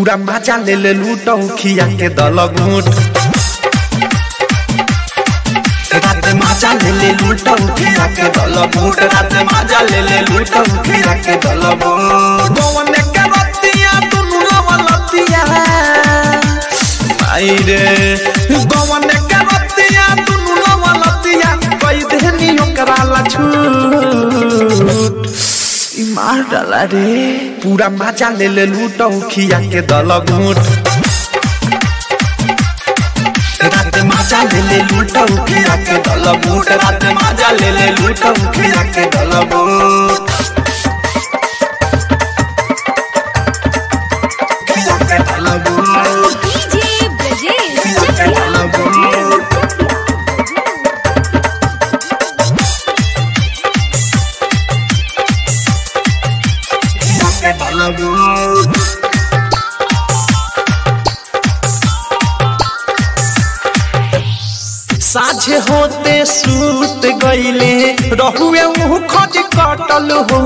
पूरा मजा ले ले लूटो खिया के दल घूट रात मजा ले ले लूटो खिया के दल घूट रात मजा ले ले लूटो खिया के दल घूट गोवन के रतिया दुनु लवलतिया आई रे गोवन के रतिया दुनु लवलतिया कोई देनी ओकरा ला छूट मार डाला रे पूरा मजा ले ले लूटो खिया के दल घूट रात मजा ले ले लूटो खिया के दल घूट रात मजा ले ले लूटो खिया के दल घूट खिया के दल घूट डीजे ब्रजेश खिया के दल घूट साझे होते सूत गईले रहुए मुँह खज कटल हो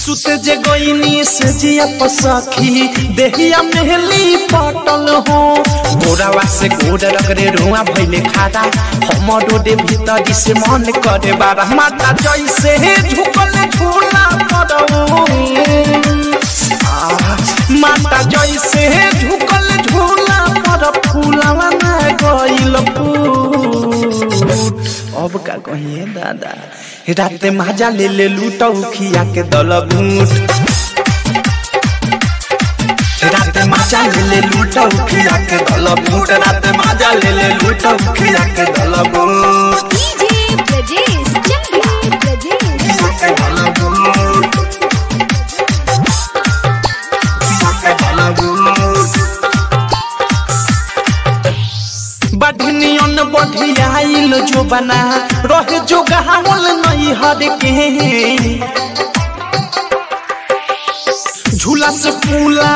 सुत जे गईनी से जिया पसखी देहिया मेहली पटल हो गोरावा से गोड़ रगरे रुआ भइले खादा हमरो दे भीतर से मन करे बारा माता जैसे झुकल झूला पड़ो माता जैसे झुकल झूला पर फूलवा ना गइल अब का कहिए दादा रात मजा ले ले लूटो खिया के दल घूट रात मजा ले ले लूटो खिया के दल घूट रात मजा ले ले लूटो खिया के दल घूट डीजे ब्रजेश चंद्रा ब्रजेश खिया के दल घूट खिया के दल घूट बढ़नियन बढ़ियाइल जो बना रहे जो गहावल नहीं हर के झूला से फूला